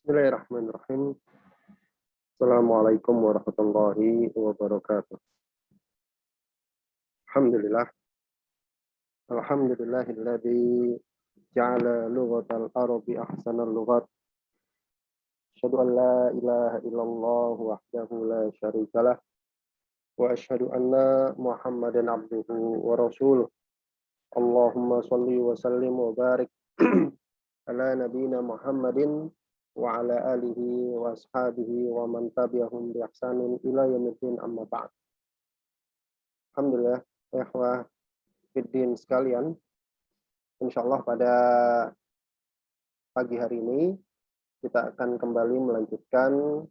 Bismillahirrahmanirrahim. Assalamualaikum warahmatullahi wabarakatuh. Alhamdulillah. Alhamdulillahilladzi ja'ala lughatal arabi ahsanal lughat. Asyhadu an la ilaha illallah wahdahu la syarikalah. Wa asyhadu anna Muhammadan abduhu wa rasuluh. Allahumma shalli wa sallim wa barik ala nabiyyina Muhammadin wa ala alihi wa ashabihi wa man tabi'ahum bi ihsanin ila yaumiddin amma ba'd. Alhamdulillah, ikhwah fiddin sekalian, insyaallah pada pagi hari ini kita akan kembali melanjutkan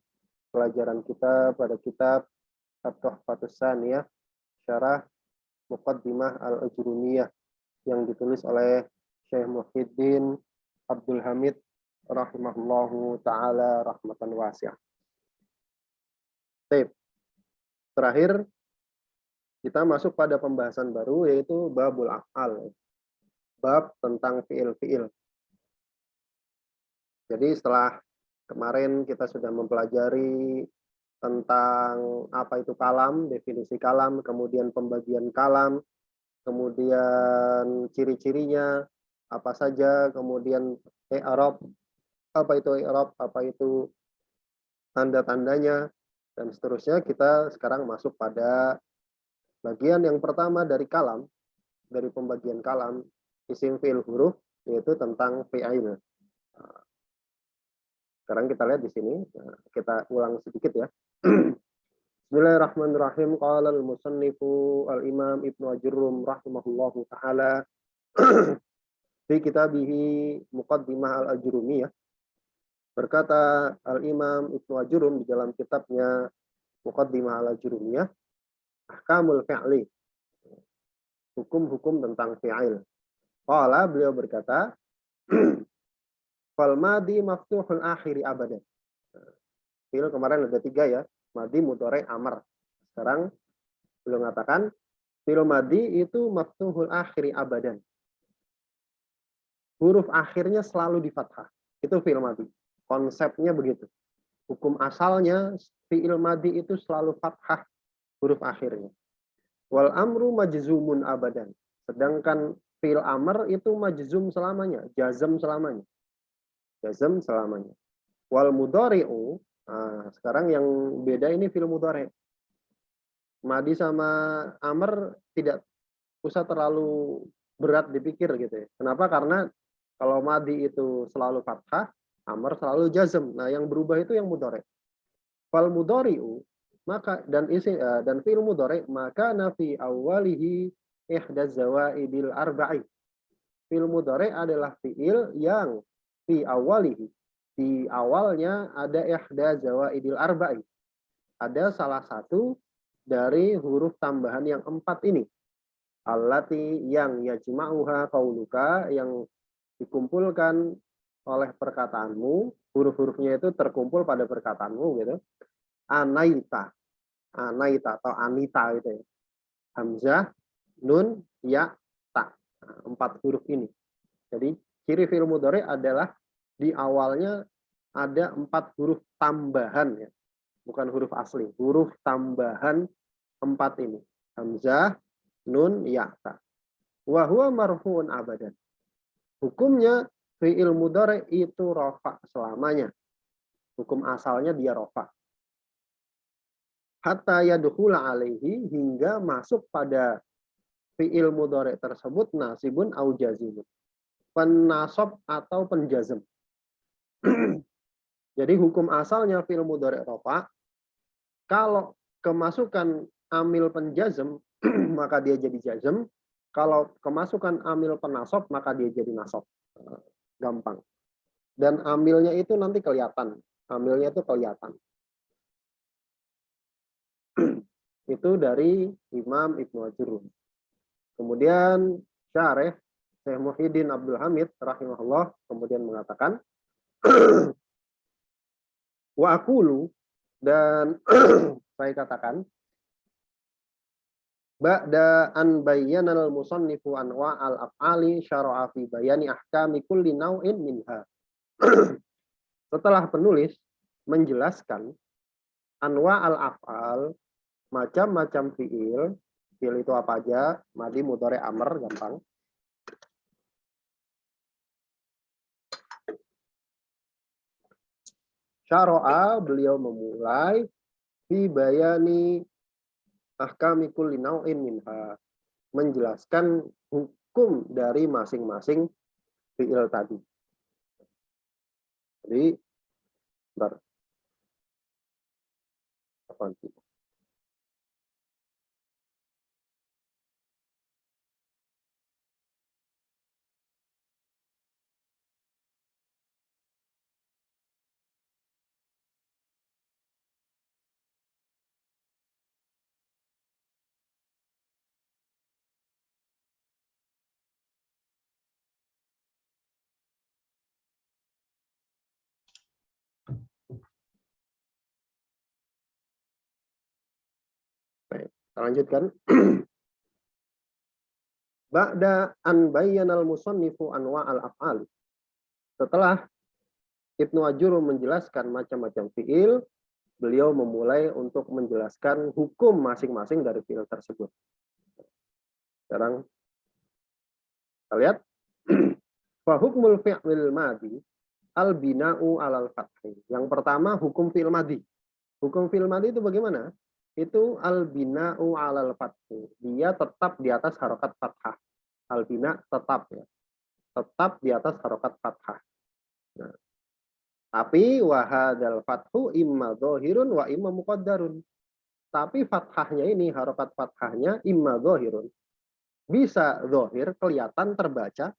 pelajaran kita pada kitab At-Tuhfatus Tsaniyah Syarah Muqaddimah Al-Ajrumiyah yang ditulis oleh Syekh Muhyiddin Abdul Hamid rahimahullahu taala rahmatan wasi'ah. Terakhir kita masuk pada pembahasan baru, yaitu babul af'al, bab tentang fiil-fiil. Jadi setelah kemarin kita sudah mempelajari tentang apa itu kalam, definisi kalam, kemudian pembagian kalam, kemudian ciri-cirinya apa saja, kemudian i'rab, apa itu i'rab, apa itu tanda-tandanya, dan seterusnya. Kita sekarang masuk pada bagian yang pertama dari kalam, dari pembagian kalam, isim fi'il huruf, yaitu tentang fi'il. Sekarang kita lihat di sini, kita ulang sedikit ya. Bismillahirrahmanirrahim. Qala al-musannifu al-imam Ibnu Ajurrum rahimahullahu taala fi kitabihi Muqaddimah al-Ajrumiyah. Berkata al-imam Ibnu Ajurrum di dalam kitabnya Muqaddimah al-Ajrumiyah, ahkamul fi'li, hukum-hukum tentang fi'il. Qala, beliau berkata, fal madi maftuhul akhiri abadan. Fi'il kemarin ada 3 ya, madi, mudhari, amr. Sekarang beliau mengatakan fi'il madi itu maftuhul akhiri abadan. Huruf akhirnya selalu di fathah. Itu fi'il madi. Konsepnya begitu. Hukum asalnya fi'il madi itu selalu fathah huruf akhirnya. Wal amru majzumun abadan. Sedangkan fi'il amr itu majzum selamanya, jazm selamanya. Jazm selamanya. Wal mudhari'u, sekarang yang beda ini fi'il mudhari'. Madi sama amr tidak usah terlalu berat dipikir gitu ya. Kenapa? Karena kalau madi itu selalu fathah, amr selalu jazm. Nah, yang berubah itu yang mudhari'. Fal mudhari'u, maka dan fi'il mudhari' maka nafi awalihi ihda zawaidil arba'i. Fi'il mudhari' adalah fi'il yang fi awalihi, di awalnya ada ihda zawaidil arba'i. Ada salah satu dari huruf tambahan yang 4 ini. Allati, yang yajma'uha qauluka, yang dikumpulkan oleh perkataanmu, huruf-hurufnya itu terkumpul pada perkataanmu gitu. Anaita, anaita atau anita gitu ya. Hamzah, nun, ya, ta. 4 huruf ini. Jadi ciri fi'il mudhari adalah di awalnya ada 4 huruf tambahan ya. Bukan huruf asli, huruf tambahan 4 ini. Hamzah, nun, ya, ta. Wa huwa marfu'un abadan. Hukumnya fi'il mudhari itu rafa selamanya. Hukum asalnya dia rafa. Hatta yadkhula alaihi, hingga masuk pada fi'il mudhari tersebut nasibun au jazimun. Penasab atau penjazm. Jadi hukum asalnya fi'il mudhari rafa, kalau kemasukan amil penjazm maka dia jadi jazm. Kalau kemasukan amil penasab maka dia jadi nasab. Gampang. Dan amilnya itu nanti kelihatan. Amilnya itu kelihatan. Itu dari Imam Ibnu Ajurrum. Kemudian syarih Syekh Muhyiddin Abdul Hamid rahimahullah kemudian mengatakan wa aqulu, dan saya katakan, ba'da an bayyana al-musannifu anwa al-af'ali syara'a fi bayani ahkami kulli naw'in minha. Setelah penulis menjelaskan anwa al-af'al, macam-macam fiil itu apa aja, madi, mudhari, amr, gampang. Syara'a, beliau memulai fi bayani ahkami kulli naw'in minha, menjelaskan hukum dari masing-masing fiil tadi. Jadi, bentar. Apa nanti? Baik, kita lanjutkan. Ba'da an bayyanal musannifu anwa al-af'al. Setelah Ibnu Ajurrum menjelaskan macam-macam fiil, beliau memulai untuk menjelaskan hukum masing-masing dari fiil tersebut. Sekarang kita lihat. Fa hukmul fi'il madi al-bina'u alal fathi. Yang pertama hukum fi'il madi. Hukum fi'il madi itu bagaimana? Itu al-bina'u alal fathi. Dia tetap di atas harokat fathah. Al-bina tetap ya. Tetap di atas harokat fathah. Nah, tapi wahadal fathu imma dhahirun wa imma muqaddarun. Tapi fathahnya ini, harokat fathahnya imma dhahirun. Bisa dhahir, kelihatan, terbaca.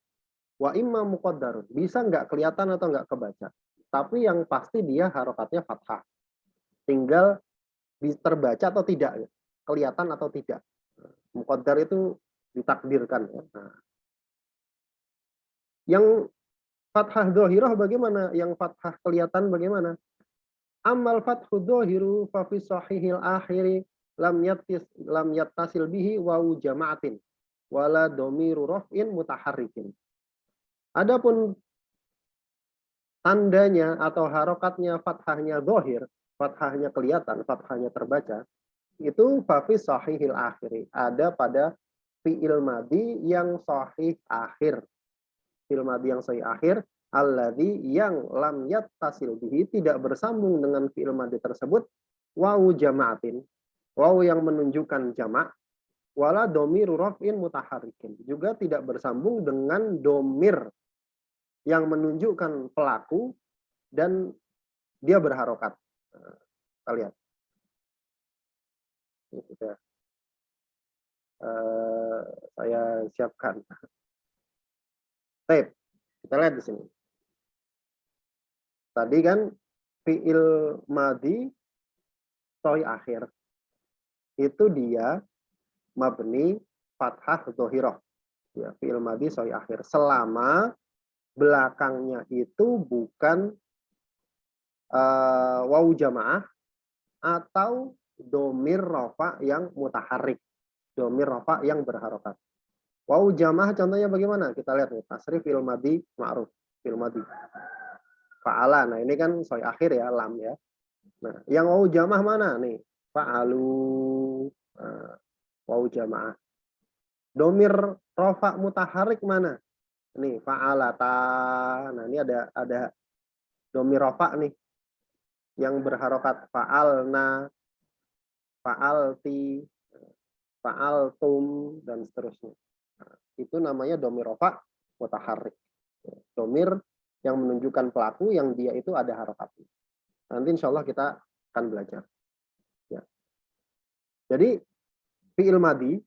Wa imma muqaddarun. Bisa nggak kelihatan atau nggak kebaca. Tapi yang pasti dia harokatnya fathah. Tinggal terbaca atau tidak. Kelihatan atau tidak. Muqaddar itu ditakdirkan. Ya. Nah. Yang fathah dhahirah bagaimana? Yang fathah kelihatan bagaimana? Amal fathu dhahiru fa fi sahihil akhiri lam yattasil bihi wa jama'atin wala dhamiru raf'in mutaharrikin. Adapun tandanya atau harokatnya fathahnya dhahir, fathahnya kelihatan, fathahnya terbaca, itu fa fi sahihil akhiri, ada pada fi'il madi yang sahih akhir. Fi'il madi yang sahih akhir, alladzi yang lam yattasil bihi, tidak bersambung dengan fi'il madi tersebut, wawu jama'atin, wawu yang menunjukkan jamak, wala domiru raf'in mutaharrikin, juga tidak bersambung dengan domir yang menunjukkan pelaku dan dia berharokat. Kita lihat. Ini sudah saya siapkan. Baik, kita lihat di sini. Tadi kan fi'il madi sahih akhir. Itu dia mabni fathah dhahirah. Ya, fi'il madi sahih akhir. Selama belakangnya itu bukan wawu jamaah atau domir rofa yang mutaharrik. Domir rofa yang berharokat. Wawu jamaah contohnya bagaimana? Kita lihat nih. Tasrif fi'il madi ma'ruf. Fi'il madi. Fa'ala. Nah ini kan sahih akhir ya, lam ya. Nah yang wawu jamaah mana nih? Fa'alu. Nah, wawu jamaah. Domir rofa mutaharrik mana? Nih fa'alata. Nah ini ada domir rofa nih yang berharokat, fa'alna, fa'alti, fa'altum, dan seterusnya. Nah, itu namanya domir rofa mutaharrik. Domir yang menunjukkan pelaku yang dia itu ada harokatnya. Nanti insya Allah kita akan belajar. Ya. Jadi fi'il madi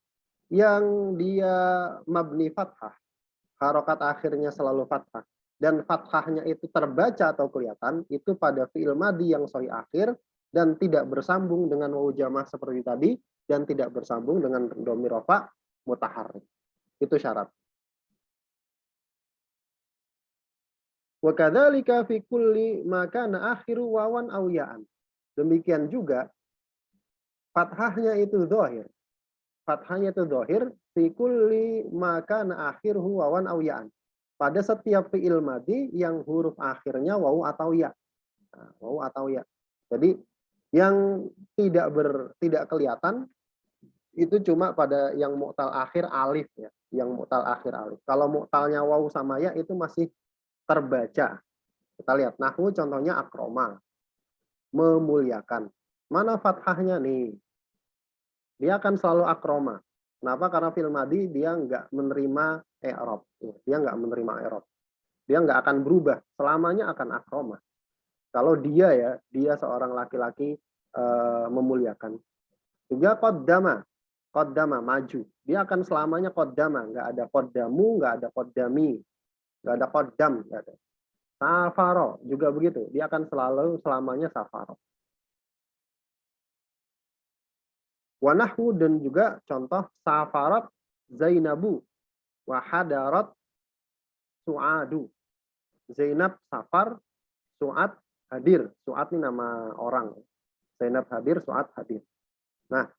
yang dia mabni fathah, harokat akhirnya selalu fathah, dan fathahnya itu terbaca atau kelihatan, itu pada fi'il madi yang sahih akhir, dan tidak bersambung dengan wawu jamaah seperti tadi, dan tidak bersambung dengan dhamir rafa mutaharrik. Itu syarat. Wa kadzalika fi kulli ma kana akhiru wawan aw ya'an. Demikian juga fathahnya itu dhahir. Fathahnya itu dhahir fi kulli ma kana akhiruhu wawan aw ya'an. Pada setiap fi'il madi yang huruf akhirnya wawu atau ya. Nah, wawu atau ya. Jadi yang tidak kelihatan itu cuma pada yang mu'tal akhir alif ya, yang mu'tal akhir alif. Kalau mu'talnya wawu sama ya itu masih terbaca. Kita lihat nahwu contohnya akroma, memuliakan. Mana fathahnya nih? Dia akan selalu akroma. Kenapa? Karena fil madi dia nggak menerima i'rab. Dia nggak menerima i'rab. Dia nggak akan berubah. Selamanya akan akroma. Kalau dia seorang laki-laki memuliakan. Juga qaddama. Qaddama, maju. Dia akan selamanya qaddama. Nggak ada qaddamu, nggak ada qaddami. Nggak ada qaddam. Nggak ada. Safaro juga begitu. Dia akan selamanya safaro. Wanahwu dan juga contoh safarat Zainabu wahadarat Su'adu. Zainab safar, Su'ad hadir. Su'ad ini nama orang. Zainab hadir, Su'ad hadir. Nah,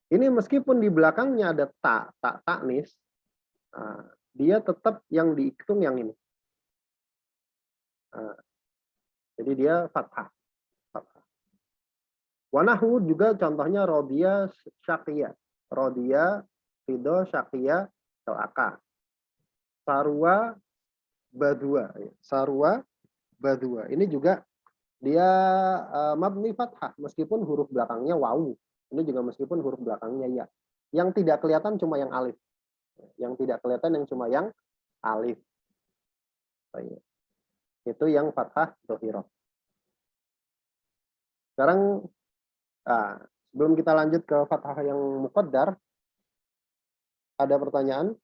ini meskipun di belakangnya ada tak taknis, dia tetap yang dihitung yang ini. Jadi dia fathah. Wanahwu juga contohnya rodia syaqiyah. Rodia, ridho, syaqiyah, celaka. Sarwa, badua. Sarwa, badua. Ini juga dia mabni fathah. Meskipun huruf belakangnya wawu. Ini juga meskipun huruf belakangnya ya. Yang tidak kelihatan cuma yang alif. Yang tidak kelihatan yang cuma yang alif. Itu yang fathah dhohirah. Sekarang sebelum kita lanjut ke fathah yang muqaddar, ada pertanyaan?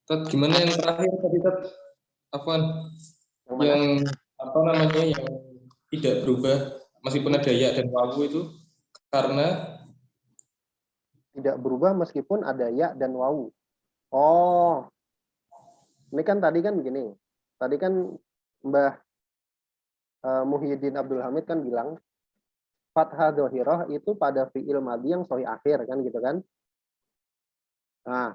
Tat, gimana yang terakhir tadi, Tat? Afwan. Yang apa namanya yang tidak berubah meskipun ada ya dan wawu itu karena tidak berubah meskipun ada ya dan wawu. Oh, ini kan tadi kan begini. Tadi kan Mbah Muhyiddin Abdul Hamid kan bilang fathah dhohirah itu pada fi'il madhi yang sahih akhir kan gitu kan. Nah,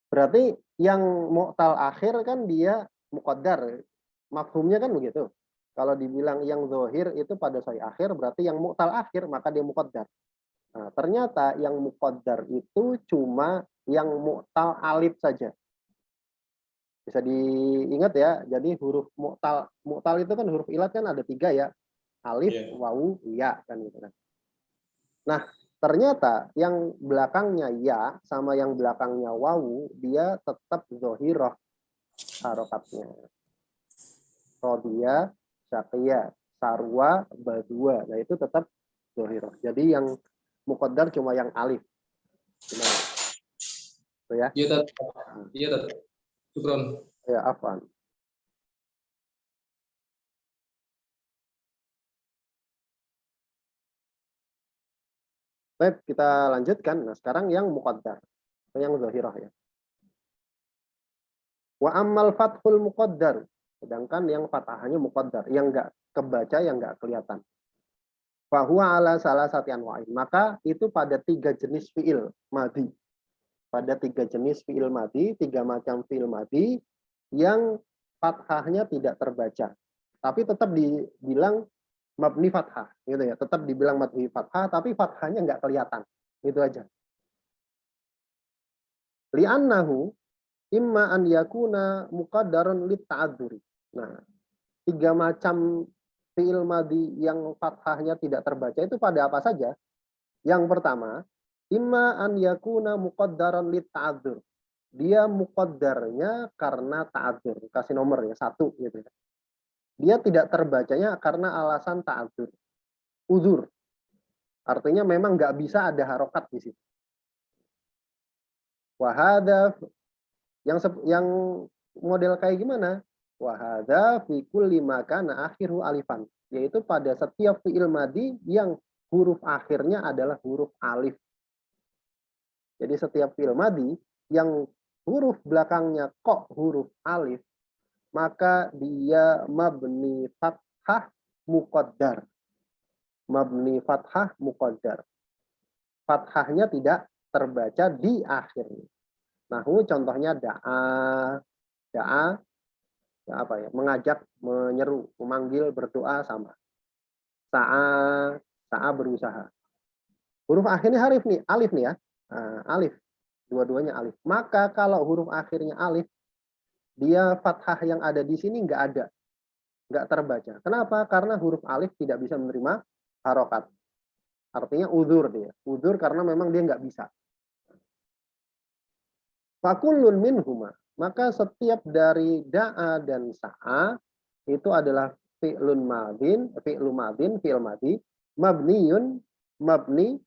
berarti yang mu'tal akhir kan dia muqaddar. Mafhumnya kan begitu. Kalau dibilang yang dhohir itu pada sahih akhir berarti yang mu'tal akhir maka dia muqaddar. Nah, ternyata yang muqaddar itu cuma yang mu'tal alif saja. Bisa diingat ya, jadi huruf mu'tal itu kan huruf ilat kan ada 3 ya. Alif, wawu, ya kan gitu kan. Nah, ternyata yang belakangnya ya sama yang belakangnya wawu dia tetap dhohirah harokatnya. Rodia, syaqiyah, sarwa, badua. Nah, itu tetap dhohirah. Jadi yang muqaddar cuma yang alif. Gimana? Itu ya. Iya, Tat. Iya, Tat. Syukron. Ya, afwan. Baik, kita lanjutkan. Nah, sekarang yang muqaddar. Yang zahirah ya. Wa ammal fathul muqaddar. Sedangkan yang fathahnya muqaddar. Yang enggak kebaca, yang enggak kelihatan. Fahuwa ala salah satu anwa'in. Maka itu pada 3 jenis fi'il madhi. Pada 3 jenis fi'il madhi, 3 macam fi'il madhi yang fathahnya tidak terbaca. Tapi tetap dibilang mabni fathah. Gitu ya. Tetap dibilang mabni fathah, tapi fathahnya enggak kelihatan. Gitu aja. Li'annahu imma an yakuna muqaddaran lit ta'adzuri. Nah, 3 macam fi'il madhi yang fathahnya tidak terbaca itu pada apa saja? Yang pertama, imma an yakuna muqaddaran lit ta'adzur. Dia muqaddarnya karena ta'adzur. Kasih nomornya 1 gitu. Dia tidak terbacanya karena alasan ta'adzur. Uzur. Artinya memang nggak bisa ada harokat di situ. Wahada yang model kayak gimana? Wahada fi kulli ma kana akhiru alifan, yaitu pada setiap fi'il madhi yang huruf akhirnya adalah huruf alif. Jadi setiap fi'il madhi yang huruf belakangnya kok huruf alif, maka dia mabni fathah muqaddar. Mabni fathah muqaddar. Fathahnya tidak terbaca di akhirnya. Nah, contohnya da'a, da'a, ya apa ya, mengajak, menyeru, memanggil, berdoa sama. Sa'a, sa'a berusaha. Huruf akhirnya alif nih ya. Alif. Dua-duanya alif. Maka kalau huruf akhirnya alif, dia fathah yang ada di sini nggak ada. Nggak terbaca. Kenapa? Karena huruf alif tidak bisa menerima harokat. Artinya udzur dia. Udzur karena memang dia nggak bisa. Fakullun minhuma. Maka setiap dari da'a dan sa'a itu adalah fi'lun madin, fi'il madi, mabniyun, mabni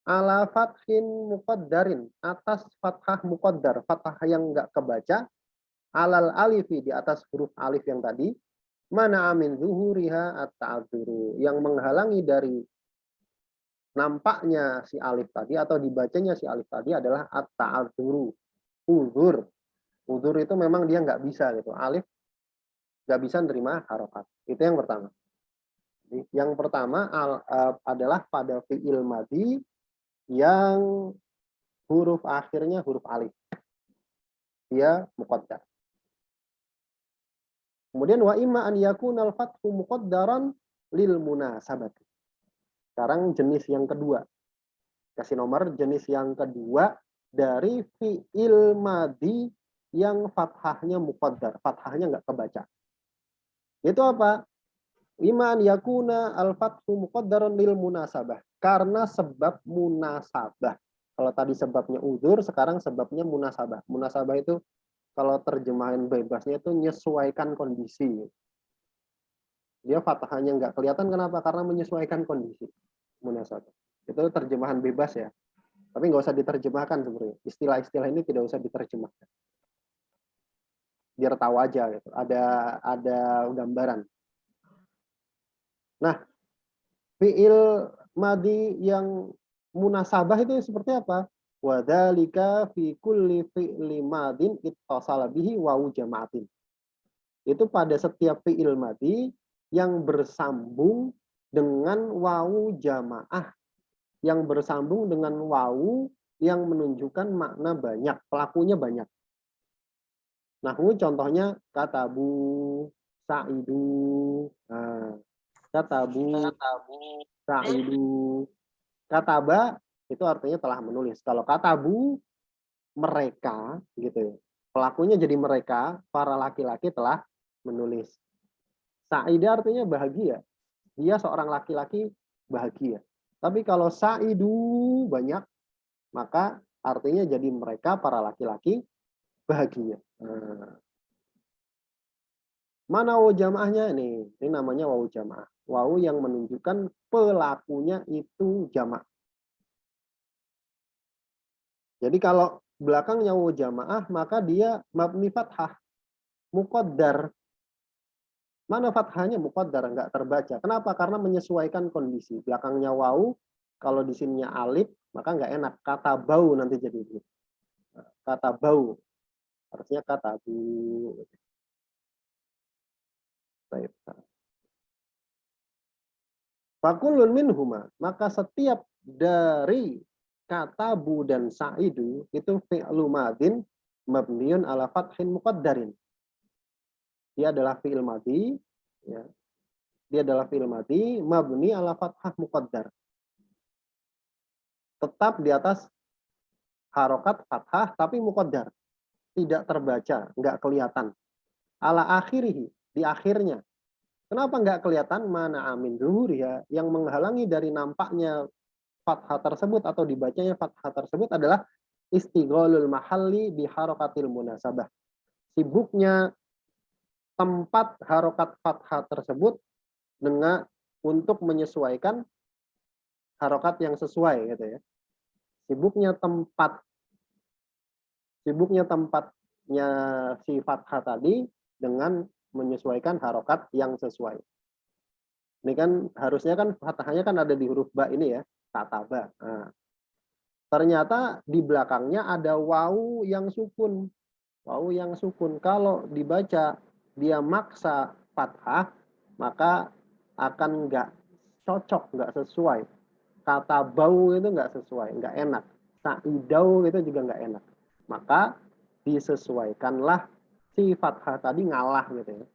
ala fathin muqaddarin, atas fathah muqaddar, fathah yang enggak kebaca, alal alifi, di atas huruf alif yang tadi, mana amin zuhuriha at-ta'adzuru, yang menghalangi dari nampaknya si alif tadi atau dibacanya si alif tadi adalah at-ta'adzuru, uzur. Uzur itu memang dia nggak bisa gitu, alif nggak bisa nerima harokat. Itu yang pertama. Yang pertama adalah pada fi'il madi yang huruf akhirnya huruf alif. Dia muqaddar. Kemudian wa imma an yakunal fathu muqaddaran lil munasabati. Sekarang jenis yang kedua. Kasih nomor jenis yang kedua dari fi'il madi yang fathahnya muqaddar. Fathahnya nggak kebaca. Itu apa? Iman yakuna al-fathu muqaddaran lil munasabah. Karena sebab munasabah. Kalau tadi sebabnya uzur, sekarang sebabnya munasabah. Munasabah itu kalau terjemahan bebasnya itu menyesuaikan kondisi. Dia fathahnya nggak kelihatan, kenapa? Karena menyesuaikan kondisi. Munasabah. Itu terjemahan bebas ya. Tapi nggak usah diterjemahkan sebenarnya. Istilah-istilah ini tidak usah diterjemahkan. Biar tahu aja gitu. Ada gambaran. Nah, fi'il madi yang munasabah itu seperti apa? Wadzalika fi kulli fi'li madin ittasala bihi wawu jama'atin. Itu pada setiap fi'il madi yang bersambung dengan wawu jamaah, yang bersambung dengan wawu yang menunjukkan makna banyak, pelakunya banyak. Nah, contohnya katabu, sa'idu, katabu, sa'idu, kataba itu artinya telah menulis. Kalau katabu mereka gitu ya. Pelakunya jadi mereka, para laki-laki telah menulis. Sa'idah artinya bahagia. Dia seorang laki-laki bahagia. Tapi kalau sa'idu banyak, maka artinya jadi mereka para laki-laki bahagia. Mana wawu jamaahnya ini? Ini namanya wawu jamaah. Wawu yang menunjukkan pelakunya itu jamaah. Jadi kalau belakangnya wawu jamaah, maka dia mabni fathah, muqaddar. Mana fathahnya muqaddar, enggak terbaca. Kenapa? Karena menyesuaikan kondisi. Belakangnya wawu, kalau di sininya alif, maka enggak enak. Kata bau nanti jadi gitu. Kata bau. Artinya kata bu. Baik. Fakulun minhuma, maka setiap dari kata bu dan sa'idu itu fi'lu madin mabniun ala fathin muqaddarin. Dia adalah fi'il madi, ya. Dia adalah fi'il madi mabni ala fathah muqaddar. Tetap di atas harokat fathah tapi muqaddar. Tidak terbaca, enggak kelihatan. Ala akhirihi, di akhirnya. Kenapa enggak kelihatan? Mana amin zuhur ya, yang menghalangi dari nampaknya fathah tersebut atau dibacanya fathah tersebut adalah istigholul mahalli bi harokatil munasabah. Sibuknya tempat harokat fathah tersebut dengan untuk menyesuaikan harokat yang sesuai gitu ya. Sibuknya tempatnya si fathah tadi dengan menyesuaikan harokat yang sesuai. Ini kan harusnya kan fathahnya kan ada di huruf ba ini ya, kataba. Nah, ternyata di belakangnya ada wawu yang sukun. Wawu yang sukun. Kalau dibaca dia maksa fathah, maka akan nggak cocok, nggak sesuai. Kata bau itu nggak sesuai, nggak enak. Sa'idau itu juga nggak enak. Maka disesuaikanlah si fathah tadi ngalah gitu ya.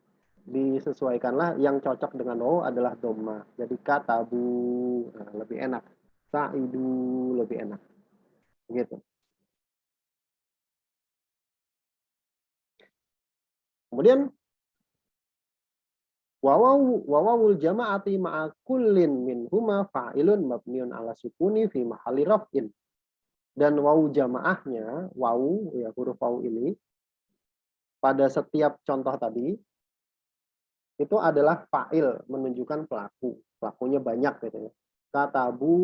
Disesuaikanlah yang cocok dengan waw adalah dhamma. Jadi katabu lebih enak. Sa'idu lebih enak. Gitu. Kemudian wawawul jama'ati ma'a kullin min huma fa'ilun mabniun ala sukuni fi mahalli raf'in. Dan wawu jamaahnya, wawu ya huruf wawu ini pada setiap contoh tadi itu adalah fa'il, menunjukkan pelaku. Pelakunya banyak gitu ya. Katabu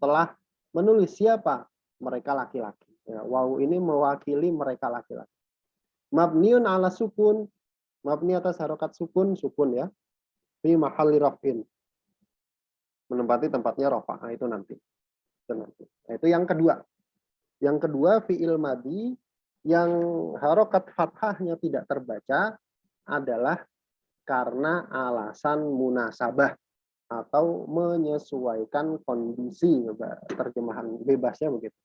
telah menulis siapa? Mereka laki-laki. Ya, wawu ini mewakili mereka laki-laki. Mabniun ala sukun, mabni atas harokat sukun, sukun ya. Fi mahalli raf'in. Menempati tempatnya rofa. Nah, itu nanti. Nah, itu yang kedua. Yang kedua, fi'il madi yang harokat fathahnya tidak terbaca adalah karena alasan munasabah atau menyesuaikan kondisi. Terjemahan bebasnya begitu.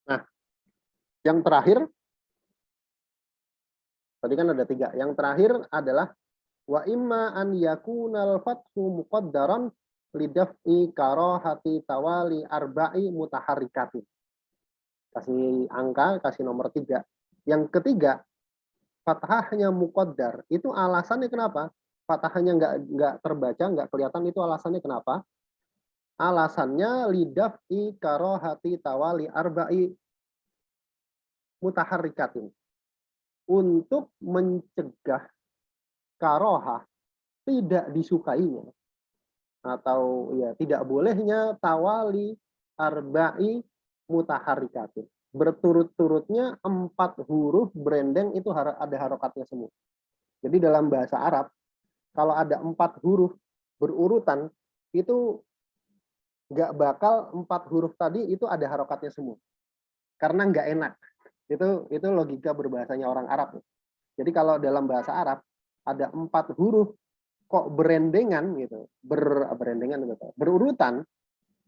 Nah, yang terakhir, tadi kan ada 3. Yang terakhir adalah wa imma an yakunal fathu muqaddaran lidaf'i karahati tawali arba'i mutaharrikatin. Kasih angka, kasih nomor 3. Yang ketiga, fathahnya muqaddar. Itu alasannya kenapa? Fathahnya nggak terbaca, nggak kelihatan, itu alasannya kenapa? Alasannya lidaf'i karahati tawali arba'i mutaharrikatin. Untuk mencegah karohah tidak disukainya atau ya tidak bolehnya tawali arba'i mutaharrikatin. Berturut-turutnya 4 huruf berendeng itu ada harokatnya semua. Jadi dalam bahasa Arab kalau ada 4 huruf berurutan itu nggak bakal 4 huruf tadi itu ada harokatnya semua. Karena nggak enak. Itu logika berbahasanya orang Arab. Jadi kalau dalam bahasa Arab ada 4 huruf kok berendengan gitu, berendengan gitu, berurutan,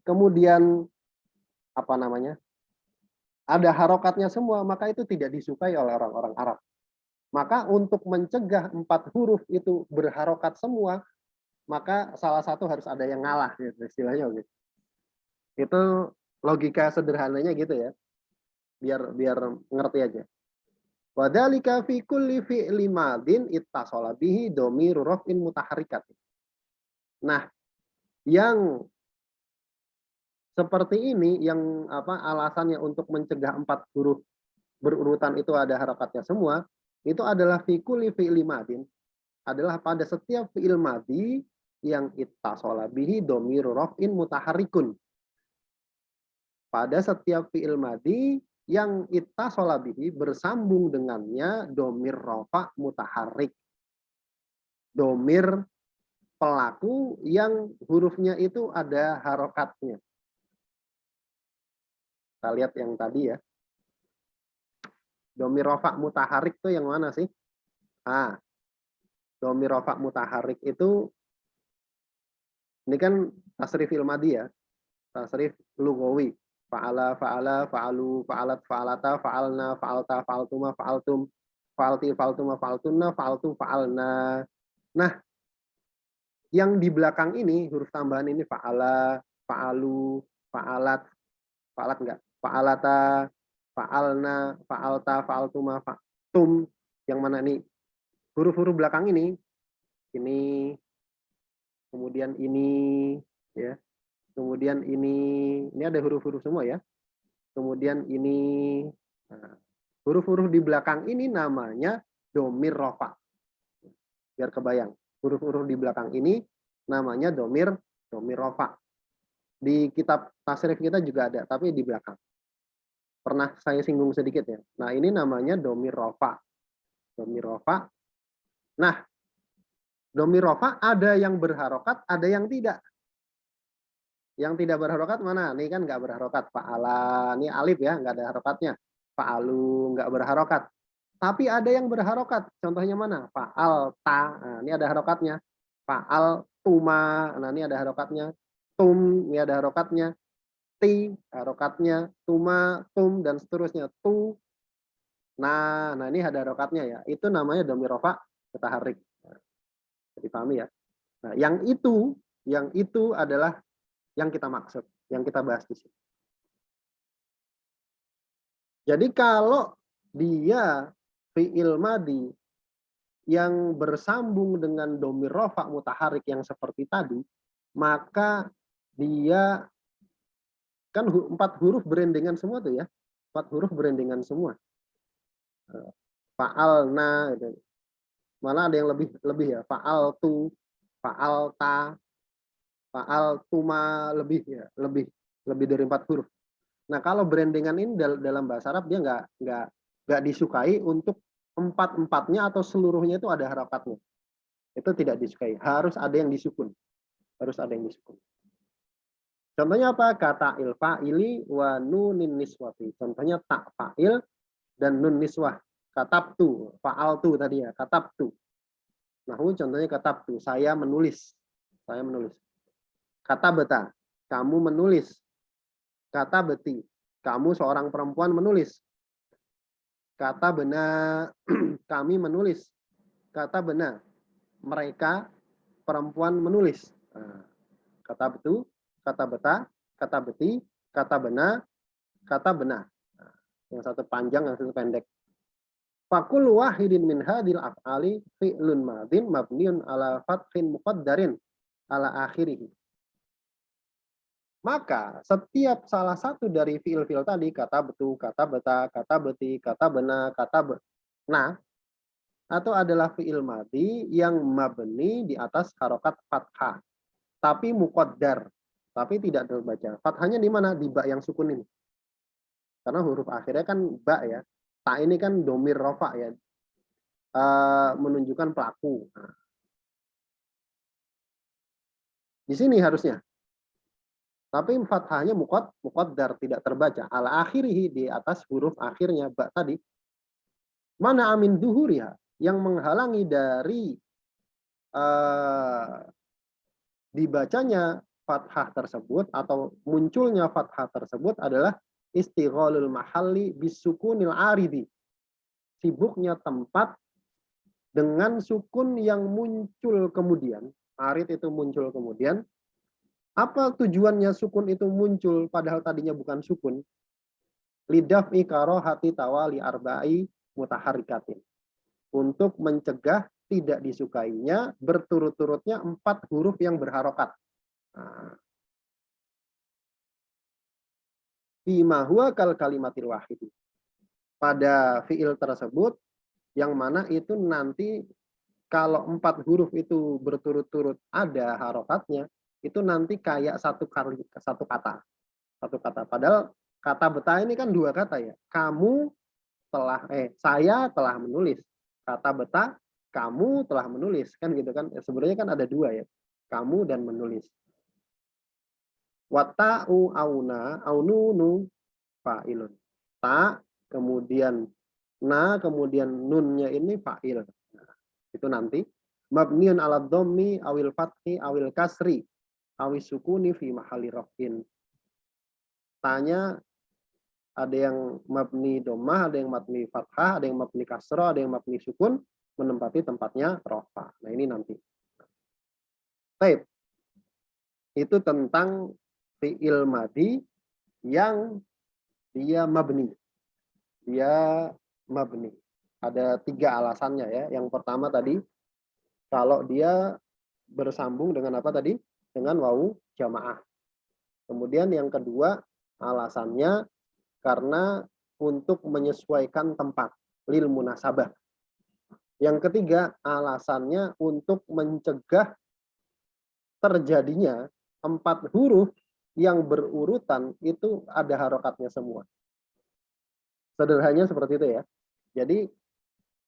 kemudian apa namanya? Ada harokatnya semua, maka itu tidak disukai oleh orang-orang Arab. Maka untuk mencegah 4 huruf itu berharokat semua, maka salah satu harus ada yang ngalah gitu, istilahnya gitu. Itu logika sederhananya gitu ya. Biar ngerti aja. Wadzalika fi kulli fi'li madin ittasala bihi dhamiru raf'in mutaharrikatin. Nah, yang seperti ini yang alasannya untuk mencegah 4 huruf berurutan itu ada harakatnya semua, itu adalah fi kulli fi'li madin, adalah pada setiap fi'il madi yang ittasala bihi dhamiru raf'in mutaharrikun. Pada setiap fi'il madi yang ittasala bihi bersambung dengannya domir rafa mutaharrik. Domir pelaku yang hurufnya itu ada harokatnya. Kita lihat yang tadi ya. Domir rafa mutaharrik itu yang mana sih? Domir rafa mutaharrik itu ini kan tasrif ilmadi ya. Tasrif lugawi. Fa'ala, fa'ala, fa'alu, fa'alat, fa'alata, fa'alna, fa'alta, fa'altuma, fa'altum, fa'alti, fa'altuma, fa'altunna, fa'altu, fa'alna. Nah, yang di belakang ini, huruf tambahan ini fa'ala, fa'alu, fa'alat, fa'alat enggak? Fa'alata, fa'alna, fa'alta, fa'altuma, fa'altum. Yang mana nih? Huruf-huruf belakang ini, kemudian ini, ya. Kemudian ini ada huruf-huruf semua ya. Kemudian ini, huruf-huruf di belakang ini namanya domir rofa. Biar kebayang. Huruf-huruf di belakang ini namanya domir rofa. Di kitab tasrif kita juga ada, tapi di belakang. Pernah saya singgung sedikit ya. Nah ini namanya domir rofa. Domir rofa. Nah, domir rofa ada yang berharokat, ada yang tidak. Yang tidak berharokat mana? Ini kan nggak berharokat. Fa'ala, ini alif ya, nggak ada harokatnya. Fa'alu, nggak berharokat. Tapi ada yang berharokat. Contohnya mana? Fa'alta, nah, ini ada harokatnya. Fa'altuma, nah ini ada harokatnya. Tum, ini ada harokatnya. ti harokatnya, tuma, tum dan seterusnya, tu. Nah ini ada harokatnya ya. Itu namanya dhamir rafa mutaharrik. Jadi pahami ya. Nah, yang itu adalah yang kita maksud, yang kita bahas di sini. Jadi kalau dia fi'il madi yang bersambung dengan dhamir rafa mutaharrik yang seperti tadi, maka dia kan 4 huruf berendengan semua tuh ya. 4 huruf berendengan semua. Fa'alna gitu. Malah ada yang lebih ya, fa'altu, fa'alta, fa'altuma lebih ya, lebih dari 4 huruf. Nah, kalau berendengan ini dalam bahasa Arab dia nggak disukai untuk 4-4-nya atau seluruhnya itu ada harokatnya. Itu tidak disukai, harus ada yang disukun. Harus ada yang disukun. Contohnya apa? Kata il fa'ili wa nunin niswati. Contohnya tak fa'il dan nun niswah. Katabtu, fa'altu tadi ya, katabtu. Nah, contohnya katabtu, saya menulis. Saya menulis. Kata beta, kamu menulis. Kata beti, kamu seorang perempuan menulis. Kata benar, kami menulis. Kata benar, mereka perempuan menulis. Nah, kata betu, kata beta, kata beti, kata benar, kata benar. Nah, yang satu panjang, yang satu pendek. Fakul wahidin min hadil af'ali fi'lun madin mabniun ala fathin muqaddarin ala akhirih. Maka setiap salah satu dari fi'il-fi'il tadi, kata betu, kata beta, kata beti, kata benar, kata nah, atau adalah fi'il madi yang mabni di atas harokat fathah. Tapi muqaddar, tapi tidak terbaca. Fathahnya di mana? Di ba yang sukun ini. Karena huruf akhirnya kan ba ya. Ta ini kan domir rofa ya. Menunjukkan pelaku. Nah, di sini harusnya. Tapi fathahnya muqaddar tidak terbaca. Ala akhirih di atas huruf akhirnya ba tadi. Mana amin duhuriha yang menghalangi dari dibacanya fathah tersebut atau munculnya fathah tersebut adalah istighalul mahalli bisukunil aridi. Sibuknya tempat dengan sukun yang muncul kemudian. Arid itu muncul kemudian. Apa tujuannya sukun itu muncul padahal tadinya bukan sukun? Lidaf'i karohati tawali arba'i mutaharikatin. Untuk mencegah tidak disukainya berturut-turutnya 4 huruf yang berharokat. Bima huwa kal kalimatil wahidi. Pada fiil tersebut yang mana itu nanti kalau 4 huruf itu berturut-turut ada harokatnya, itu nanti kayak satu kata. Satu kata. Padahal kata beta ini kan 2 kata ya. Saya telah menulis. Kata beta, kamu telah menulis. Kan gitu kan. Sebenarnya kan ada 2 ya. Kamu dan menulis. Wata'u auna aununu fa'ilun. Ta, kemudian na, kemudian nunnya ini fa'il. Nah, itu nanti. Mabniun ala dhammi awil fathi awil kasri awis sukuni fi mahalli raf'in. Tanya ada yang mabni dhammah, ada yang mabni fathah, ada yang mabni kasrah, ada yang mabni sukun menempati tempatnya rafa. Nah, ini nanti. Baik. Itu tentang fi'il madi yang dia mabni. Dia mabni. Ada 3 alasannya ya. Yang pertama tadi, kalau dia bersambung dengan apa tadi? Dengan wawu jamaah. Kemudian yang kedua, alasannya karena untuk menyesuaikan tempat, lil munasabah. Yang ketiga, alasannya untuk mencegah terjadinya 4 huruf yang berurutan itu ada harokatnya semua. Sederhananya seperti itu ya. Jadi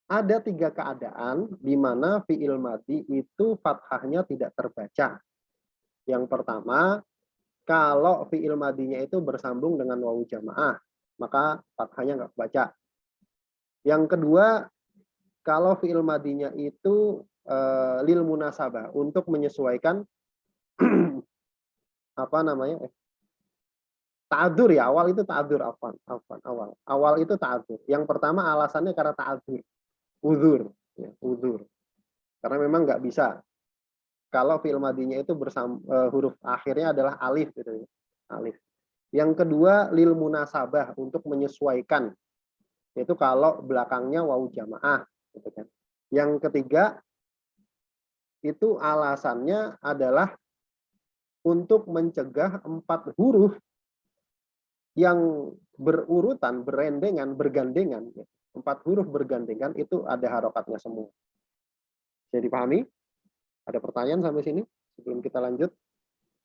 ada 3 keadaan di mana fi'il madi itu fathahnya tidak terbaca. Yang pertama, kalau fi'il madinya itu bersambung dengan wawu jamaah, maka fathahnya nggak kebaca. Yang kedua, kalau fi'il madinya itu lil munasabah, untuk menyesuaikan Ta'adzur ya, awal itu ta'adzur, awal itu ta'adzur. Yang pertama alasannya karena ta'adzur, uzur, ya, uzur. Karena memang nggak bisa. Kalau fi'il madinya itu huruf akhirnya adalah alif gitu ya. Alif. Yang kedua lil munasabah, untuk menyesuaikan. Itu kalau belakangnya wawu jamaah gitu kan. Yang ketiga itu alasannya adalah untuk mencegah 4 huruf yang berurutan, berendengan, bergandengan. 4 huruf bergandengan itu ada harokatnya semua. Jadi dipahami? Ada pertanyaan sampai sini sebelum kita lanjut?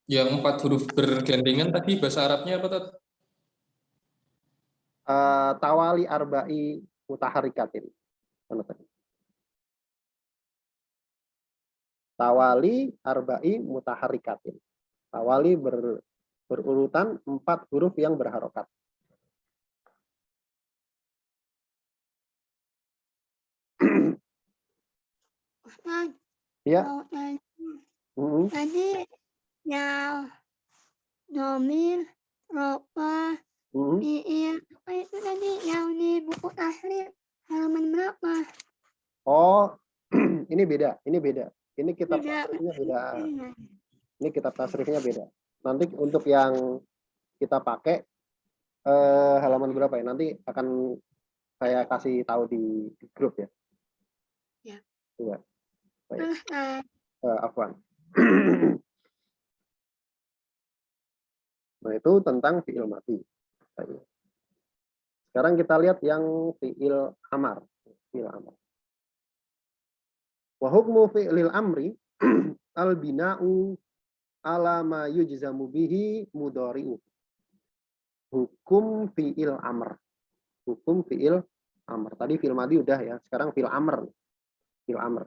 Yang 4 huruf bergandengan tadi bahasa Arabnya apa Tat? Tawali arba'i mutaharikatin. Tawali arba'i mutaharikatin. Tawali berurutan 4 huruf yang berharokat. Ustaz, Ya. mau nanya. Mm-hmm. Tadi yang domir, ropa, fiil, apa itu tadi yang di buku tahrir halaman berapa? Oh, ini beda, ini beda. Ini kitab Beda. tasrifnya beda. Ini kitab tasrifnya beda. Nanti untuk yang kita pakai halaman berapa ya? Nanti akan saya kasih tahu di grup ya. Ya. Coba. Terus, Afwan. Nah, itu tentang fi'il mati. Sekarang kita lihat yang fi'il amar. Fi'il amar. Wa hukmu fi'lil amri al bina'u ala ma yujzamu bihi mudhari'u. Hukum fi'il amr. Hukum fi'il amr. Tadi fi'il madi udah ya, sekarang fi'il amr. Fi'il amr.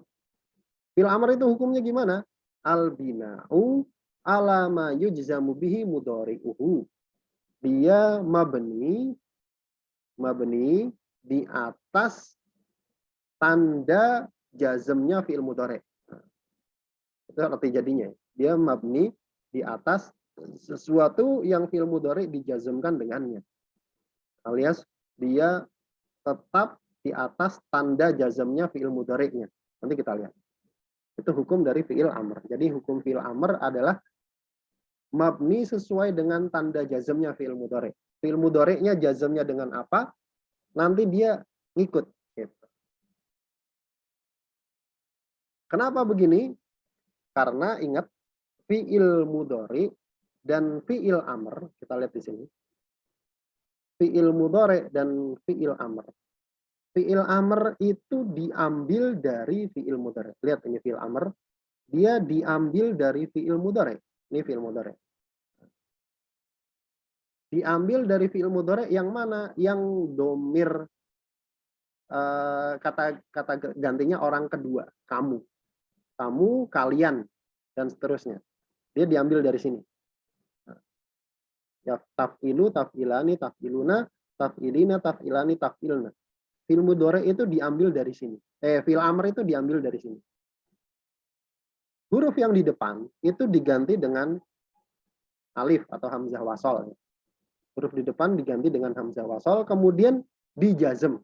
Fi'il amr itu hukumnya gimana? Al bina'u ala ma yujzamu bihi mudhari'uhu. Dia mabni di atas tanda jazmnya fi'il mudhari'. Itu arti jadinya. Dia mabni di atas sesuatu yang fi'il mudhari' dijazmkan dengannya. Alias dia tetap di atas tanda jazmnya fi'il mudhari'nya. Nanti kita lihat. Itu hukum dari fi'il amr. Jadi hukum fi'il amr adalah mabni sesuai dengan tanda jazmnya fi'il mudhari'. Fi'il mudhari'nya jazmnya dengan apa? Nanti dia ngikut. Gitu. Kenapa begini? Karena ingat fi'il mudhari' dan fi'il amr, kita lihat di sini. Fi'il mudhari' dan fi'il amr. Fi'il amr itu diambil dari fi'il mudhari'. Lihat ini fi'il amr, dia diambil dari fi'il mudhari'. Ini fi'il mudhari'. Diambil dari fi'il mudhari' yang mana? Yang domir kata gantinya orang kedua, kamu. Kamu, kalian, dan seterusnya. Dia diambil dari sini. Ya, taf'ilu, taf'ilani, taf'iluna, taf'ilina, taf'ilani, taf'ilna. Fi'il mudhari' itu diambil dari sini. Fi'il amr itu diambil dari sini. Huruf yang di depan itu diganti dengan alif atau hamzah wasol. Huruf di depan diganti dengan hamzah wasol, kemudian dijazm.